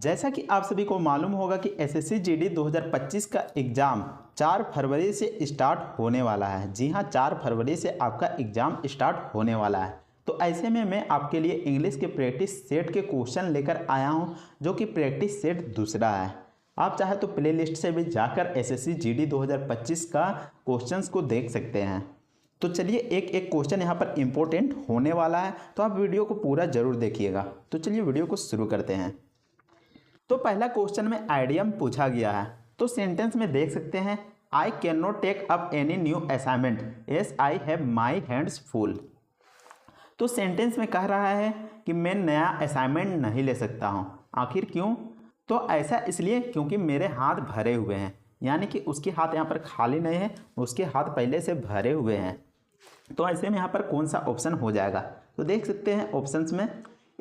जैसा कि आप सभी को मालूम होगा कि एसएससी जीडी 2025 का एग्ज़ाम 4 फरवरी से स्टार्ट होने वाला है। जी हाँ, 4 फरवरी से आपका एग्ज़ाम स्टार्ट होने वाला है। तो ऐसे में मैं आपके लिए इंग्लिश के प्रैक्टिस सेट के क्वेश्चन लेकर आया हूँ, जो कि प्रैक्टिस सेट दूसरा है। आप चाहे तो प्ले लिस्ट से भी जाकर एसएससी जीडी 2025 का क्वेश्चंस को देख सकते हैं। तो चलिए एक एक क्वेश्चन यहाँ पर इम्पोर्टेंट होने वाला है, तो आप वीडियो को पूरा ज़रूर देखिएगा। तो चलिए वीडियो को शुरू करते हैं। तो पहला क्वेश्चन में आइडियम पूछा गया है। तो सेंटेंस में देख सकते हैं, I can not take up any new assignment as I have my hands full. तो सेंटेंस में कह रहा है कि मैं नया असाइनमेंट नहीं ले सकता हूँ। आखिर क्यों? तो ऐसा इसलिए क्योंकि मेरे हाथ भरे हुए हैं, यानी कि उसके हाथ यहाँ पर खाली नहीं है, उसके हाथ पहले से भरे हुए हैं। तो ऐसे में यहाँ पर कौन सा ऑप्शन हो जाएगा? तो देख सकते हैं ऑप्शंस में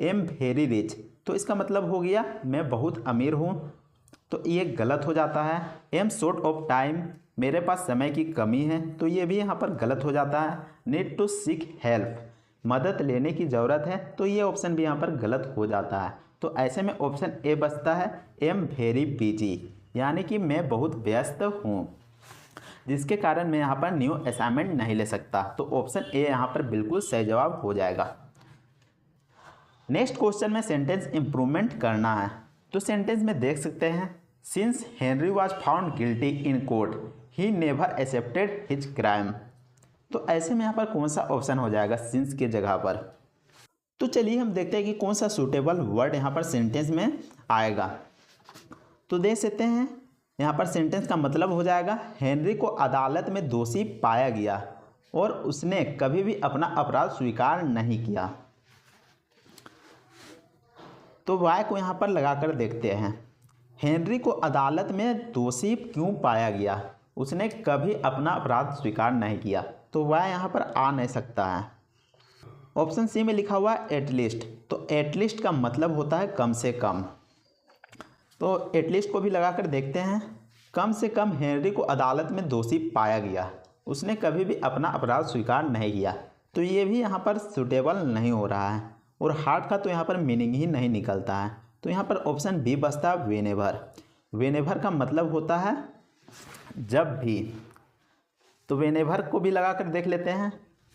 एम वेरी रिच, तो इसका मतलब हो गया मैं बहुत अमीर हूँ, तो ये गलत हो जाता है। एम शॉर्ट ऑफ टाइम, मेरे पास समय की कमी है, तो ये भी यहाँ पर गलत हो जाता है। नीड टू सीक हेल्प, मदद लेने की ज़रूरत है, तो ये ऑप्शन भी यहाँ पर गलत हो जाता है। तो ऐसे में ऑप्शन ए बचता है एम वेरी बिजी, यानी कि मैं बहुत व्यस्त हूँ, जिसके कारण मैं यहाँ पर न्यू असाइनमेंट नहीं ले सकता। तो ऑप्शन ए यहाँ पर बिल्कुल सही जवाब हो जाएगा। नेक्स्ट क्वेश्चन में सेंटेंस इंप्रूवमेंट करना है। तो सेंटेंस में देख सकते हैं, since Henry was found guilty in court he never accepted his crime. तो ऐसे में यहाँ पर कौन सा ऑप्शन हो जाएगा सिंस के जगह पर? तो चलिए हम देखते हैं कि कौन सा सूटेबल वर्ड यहाँ पर सेंटेंस में आएगा। तो देख सकते हैं यहाँ पर सेंटेंस का मतलब हो जाएगा, हेनरी को अदालत में दोषी पाया गया और उसने कभी भी अपना अपराध स्वीकार नहीं किया। तो वाई को यहाँ पर लगाकर देखते हैं, हेनरी को अदालत में दोषी क्यों पाया गया? उसने कभी अपना अपराध स्वीकार नहीं किया, तो वाई यहाँ पर आ नहीं सकता है। ऑप्शन सी में लिखा हुआ है एटलीस्ट, तो एटलीस्ट का मतलब होता है कम से कम। तो एटलीस्ट को भी लगाकर देखते हैं, कम से कम हेनरी को अदालत में दोषी पाया गया, उसने कभी भी अपना अपराध स्वीकार नहीं किया, तो ये भी यहाँ पर सूटेबल नहीं हो रहा है। और हार्ट का तो यहाँ पर मीनिंग ही नहीं निकलता है, तो यहाँ पर ऑप्शन बी बचता है वेनेवर। वेनेवर का मतलब होता है जब भी, तो वेनेवर को भी लगाकर देख लेते हैं,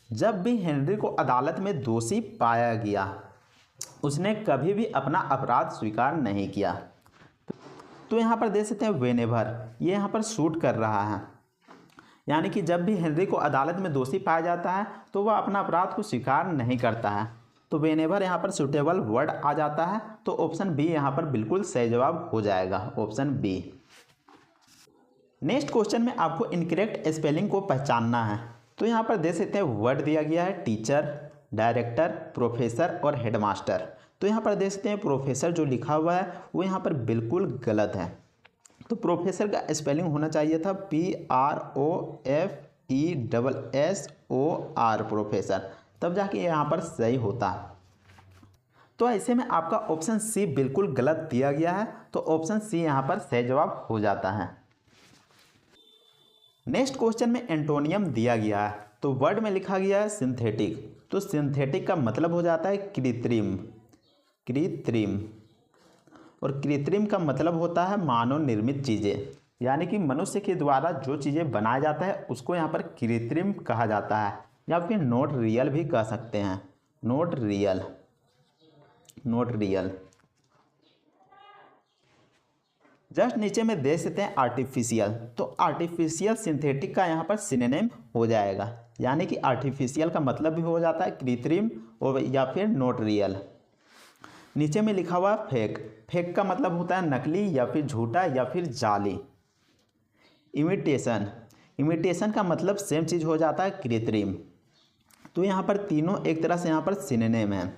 जब भी हेनरी को अदालत में दोषी पाया गया, उसने कभी भी अपना अपराध स्वीकार नहीं किया। तो यहाँ पर देख सकते हैं वेनेवर, ये यहाँ पर शूट कर रहा है, यानी कि जब भी हेनरी को अदालत में दोषी पाया जाता है तो वह अपना अपराध को स्वीकार नहीं करता है। तो वेनेवर यहाँ पर सूटेबल वर्ड आ जाता है, तो ऑप्शन बी यहाँ पर बिल्कुल सही जवाब हो जाएगा, ऑप्शन बी। नेक्स्ट क्वेश्चन में आपको इनकरेक्ट स्पेलिंग को पहचानना है। तो यहाँ पर देख सकते हैं वर्ड दिया गया है टीचर, डायरेक्टर, प्रोफेसर और हेडमास्टर। तो यहाँ पर देख सकते हैं प्रोफेसर जो लिखा हुआ है वो यहाँ पर बिल्कुल गलत है। तो प्रोफेसर का स्पेलिंग होना चाहिए था PROFESSOR, प्रोफेसर, तब जाके यहाँ पर सही होता। तो ऐसे में आपका ऑप्शन सी बिल्कुल गलत दिया गया है, तो ऑप्शन सी यहाँ पर सही जवाब हो जाता है। नेक्स्ट क्वेश्चन में एंटोनियम दिया गया है। तो वर्ड में लिखा गया है सिंथेटिक, तो सिंथेटिक का मतलब हो जाता है कृत्रिम, कृत्रिम, और कृत्रिम का मतलब होता है मानव निर्मित चीज़ें, यानी कि मनुष्य के द्वारा जो चीज़ें बनाया जाता है उसको यहाँ पर कृत्रिम कहा जाता है, या फिर नॉट रियल भी कह सकते हैं, not real, not real. Just नीचे में देख सकते हैं आर्टिफिशियल, तो आर्टिफिशियल सिंथेटिक का यहाँ पर सिनोनिम हो जाएगा, यानी कि आर्टिफिशियल का मतलब भी हो जाता है कृत्रिम और या फिर नॉट रियल। नीचे में लिखा हुआ फेक, फेक का मतलब होता है नकली या फिर झूठा या फिर जाली। इमिटेशन, इमिटेशन का मतलब सेम चीज़ हो जाता है कृत्रिम। तो यहाँ पर तीनों एक तरह से यहाँ पर सिनोनिम है।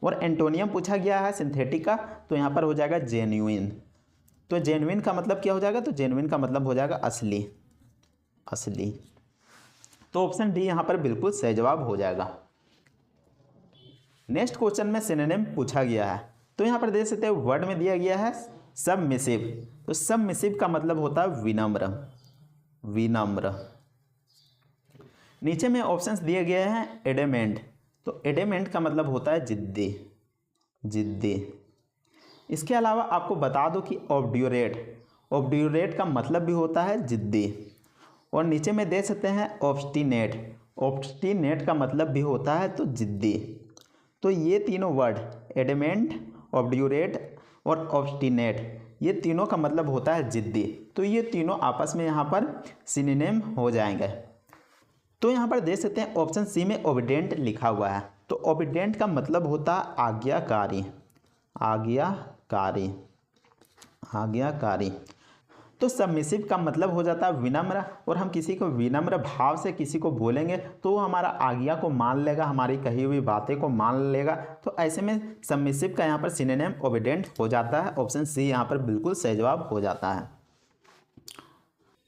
और एंटोनियम पूछा गया है सिंथेटिक का, तो यहाँ पर हो जाएगा जेन्युइन। तो जेन्युइन का मतलब क्या हो जाएगा? तो जेन्युइन का मतलब हो जाएगा असली, असली। तो ऑप्शन डी यहाँ पर बिल्कुल सही जवाब हो जाएगा। नेक्स्ट क्वेश्चन में सिनोनिम पूछा गया है। तो यहाँ पर देख सकते हैं वर्ड में दिया गया है सबमिसिव, तो सबमिसिव का मतलब होता है विनम्र, विनम्र। नीचे में ऑप्शंस दिए गए हैं एडेमेंट, तो एडेमेंट का मतलब होता है जिद्दी, जिद्दी। इसके अलावा आपको बता दो कि ऑब्ड्यूरेट का मतलब भी होता है जिद्दी। और नीचे में दे सकते हैं ऑब्स्टिनेट का मतलब भी होता है तो जिद्दी। तो ये तीनों वर्ड एडमेंट, ऑब्ड्यूरेट और ऑब्स्टिनेट, ये तीनों का मतलब होता है जिद्दी। तो ये तीनों आपस में यहाँ पर सिनोनिम हो जाएंगे। तो यहाँ पर देख सकते हैं ऑप्शन सी में ओबीडेंट लिखा हुआ है। तो ओबीडेंट का मतलब होता है आज्ञाकारी। तो सबमिसिव का मतलब हो जाता है विनम्र, और हम किसी को विनम्र भाव से किसी को बोलेंगे तो वो हमारा आज्ञा को मान लेगा, हमारी कही हुई बातें को मान लेगा। तो ऐसे में सबमिसिव का यहाँ पर सिनोनिम ओबीडेंट हो जाता है। ऑप्शन सी यहाँ पर बिल्कुल सही जवाब हो जाता है।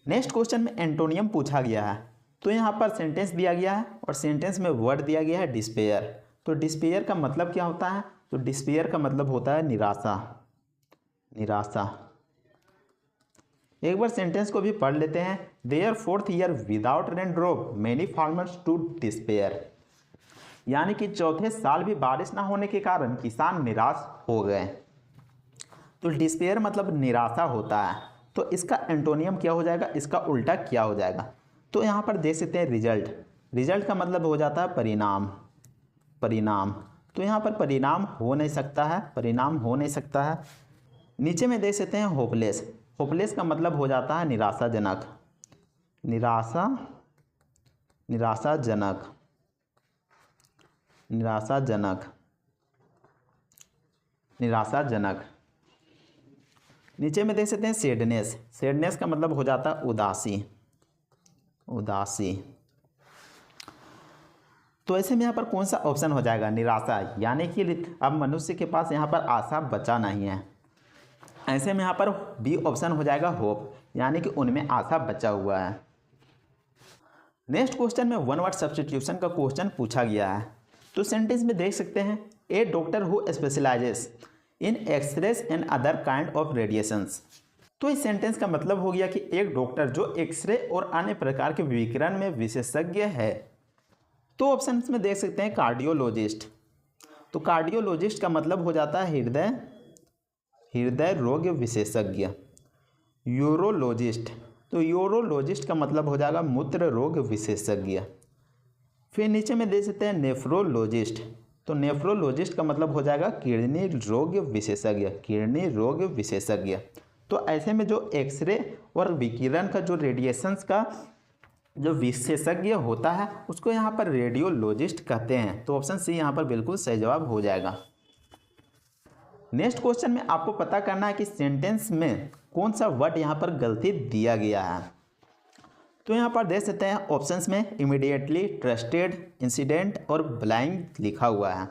नेक्स्ट क्वेश्चन में एंटोनियम पूछा गया है। तो यहाँ पर सेंटेंस दिया गया है और सेंटेंस में वर्ड दिया गया है डिस्पेयर। तो डिस्पेयर का मतलब क्या होता है? तो डिस्पेयर का मतलब होता है निराशा। एक बार सेंटेंस को भी पढ़ लेते हैं। There 4th year without rain drop many farmers to despair, यानी कि चौथे साल भी बारिश ना होने के कारण किसान निराश हो गए। तो डिस्पेयर मतलब निराशा होता है। तो इसका एंटोनियम क्या हो जाएगा, इसका उल्टा क्या हो जाएगा? तो यहाँ पर देख सकते हैं रिजल्ट का मतलब हो जाता है परिणाम। तो यहाँ पर परिणाम हो नहीं सकता है। नीचे में देख सकते हैं होपलेस का मतलब हो जाता है निराशाजनक। नीचे में देख सकते हैं सैडनेस का मतलब हो जाता है उदासी। तो ऐसे में यहाँ पर कौन सा ऑप्शन हो जाएगा? निराशा, यानी कि अब मनुष्य के पास यहाँ पर आशा बचा नहीं है। ऐसे में यहाँ पर बी ऑप्शन हो जाएगा होप, यानी कि उनमें आशा बचा हुआ है। नेक्स्ट क्वेश्चन में वन वर्ड सब्स्टिट्यूशन का क्वेश्चन पूछा गया है। तो सेंटेंस में देख सकते हैं a doctor who specializes in x-rays and other kind of radiations. तो इस सेंटेंस का मतलब हो गया कि एक डॉक्टर जो एक्सरे और अन्य प्रकार के विकिरण में विशेषज्ञ है। तो ऑप्शन में देख सकते हैं कार्डियोलॉजिस्ट। तो कार्डियोलॉजिस्ट का मतलब हो जाता है हृदय रोग विशेषज्ञ। यूरोलॉजिस्ट, तो यूरोलॉजिस्ट का मतलब हो जाएगा मूत्र रोग विशेषज्ञ। फिर नीचे में देख सकते हैं नेफ्रोलॉजिस्ट। तो नेफ्रोलॉजिस्ट का मतलब हो जाएगा किडनी रोग विशेषज्ञ। तो ऐसे में जो एक्सरे और विकिरण का जो रेडिएशंस का जो विशेषज्ञ होता है उसको यहाँ पर रेडियोलॉजिस्ट कहते हैं। तो ऑप्शन सी यहाँ पर बिल्कुल सही जवाब हो जाएगा। नेक्स्ट क्वेश्चन में आपको पता करना है कि सेंटेंस में कौन सा वर्ड यहाँ पर गलती दिया गया है। तो यहाँ पर देख सकते हैं ऑप्शंस में इमीडिएटली, ट्रस्टेड, इंसिडेंट और ब्लाइंग लिखा हुआ है।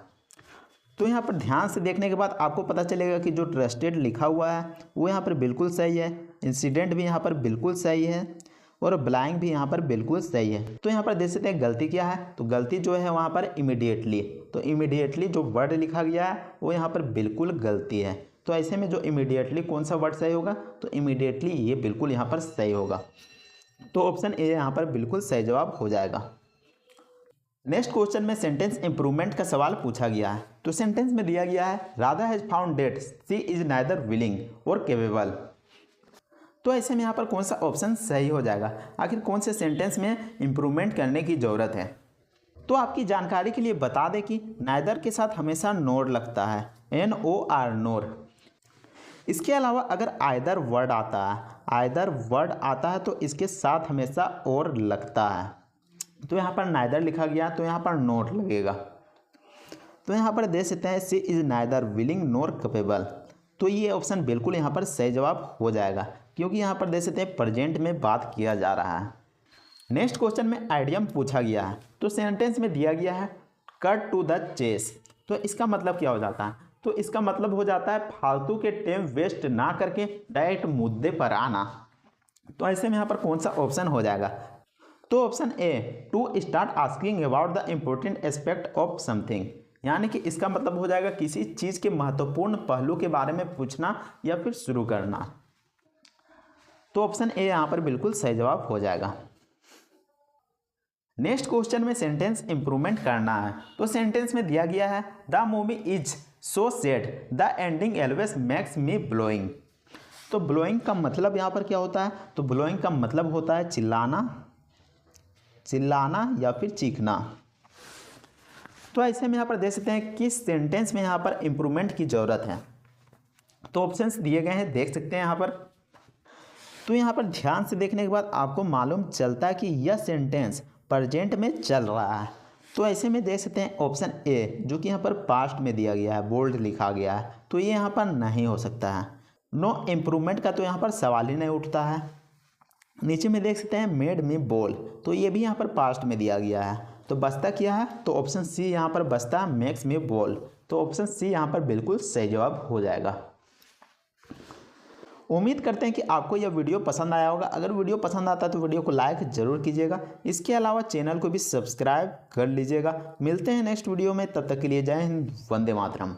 तो यहाँ पर ध्यान से देखने के बाद आपको पता चलेगा कि जो ट्रस्टेड लिखा हुआ है वो यहाँ पर बिल्कुल सही है, इंसिडेंट भी यहाँ पर बिल्कुल सही है और ब्लाइंग भी यहाँ पर बिल्कुल सही है। तो यहाँ पर देख सकते हैं गलती क्या है। तो गलती जो है वहाँ पर इमीडिएटली, तो इमीडिएटली जो वर्ड लिखा गया है वो यहाँ पर बिल्कुल गलती है। तो ऐसे में जो इमीडिएटली कौन सा वर्ड सही होगा? तो इमीडिएटली ये बिल्कुल यहाँ पर सही होगा। तो ऑप्शन ए यहाँ पर बिल्कुल सही जवाब हो जाएगा। नेक्स्ट क्वेश्चन में सेंटेंस इंप्रूवमेंट का सवाल पूछा गया है। तो सेंटेंस में दिया गया है Radha has found date she is neither willing और केपेबल। तो ऐसे में यहाँ पर कौन सा ऑप्शन सही हो जाएगा? आखिर कौन से सेंटेंस में इंप्रूवमेंट करने की ज़रूरत है? तो आपकी जानकारी के लिए बता दें कि नाइदर के साथ हमेशा नोर लगता है, NOR नोर। इसके अलावा अगर आइदर वर्ड आता है तो इसके साथ हमेशा और लगता है। तो यहाँ पर नाइदर लिखा गया तो यहाँ पर नोट लगेगा। तो यहाँ पर देख सकते हैं she is neither willing NOR capable. तो ये ऑप्शन बिल्कुल यहाँ पर सही जवाब हो जाएगा, क्योंकि यहाँ पर देख सकते हैं प्रेजेंट में बात किया जा रहा है। नेक्स्ट क्वेश्चन में आइडियम पूछा गया है। तो सेंटेंस में दिया गया है कट टू द चेस। तो इसका मतलब क्या हो जाता है? तो इसका मतलब हो जाता है फालतू के टाइम वेस्ट ना करके डायरेक्ट मुद्दे पर आना। तो ऐसे में यहाँ पर कौन सा ऑप्शन हो जाएगा? तो option A, to start asking about the important aspect of something, यानी कि इसका मतलब हो जाएगा किसी चीज़ के महत्वपूर्ण पहलू के बारे में पूछना या फिर शुरू करना। तो ऑप्शन ए यहाँ पर बिल्कुल सही जवाब हो जाएगा। नेक्स्ट क्वेश्चन में सेंटेंस इंप्रूवमेंट करना है। तो सेंटेंस में दिया गया है the movie is so said the ending always max me blowing. तो ब्लोइंग का मतलब यहाँ पर क्या होता है? तो ब्लोइंग का मतलब होता है चिल्लाना, चिल्लाना या फिर चीखना। तो ऐसे में यहाँ पर देख सकते हैं किस सेंटेंस में यहाँ पर इम्प्रूवमेंट की ज़रूरत है। तो ऑप्शंस दिए गए हैं, देख सकते हैं यहाँ पर। तो यहाँ पर ध्यान से देखने के बाद आपको मालूम चलता है कि यह सेंटेंस प्रेजेंट में चल रहा है। तो ऐसे में देख सकते हैं ऑप्शन ए जो कि यहाँ पर पास्ट में दिया गया है, बोल्ड लिखा गया है, तो ये यहाँ पर नहीं हो सकता है। नो इम्प्रूवमेंट का तो यहाँ पर सवाल ही नहीं उठता है। नीचे में देख सकते हैं मेड मी बोल, तो ये भी यहाँ पर पास्ट में दिया गया है। तो बचता क्या है? तो ऑप्शन सी यहाँ पर बचता है मेक्स मी बोल। तो ऑप्शन सी यहाँ पर बिल्कुल सही जवाब हो जाएगा। उम्मीद करते हैं कि आपको यह वीडियो पसंद आया होगा। अगर वीडियो पसंद आता है तो वीडियो को लाइक ज़रूर कीजिएगा। इसके अलावा चैनल को भी सब्सक्राइब कर लीजिएगा। मिलते हैं नेक्स्ट वीडियो में, तब तक के लिए जय हिंद, वंदे मातरम।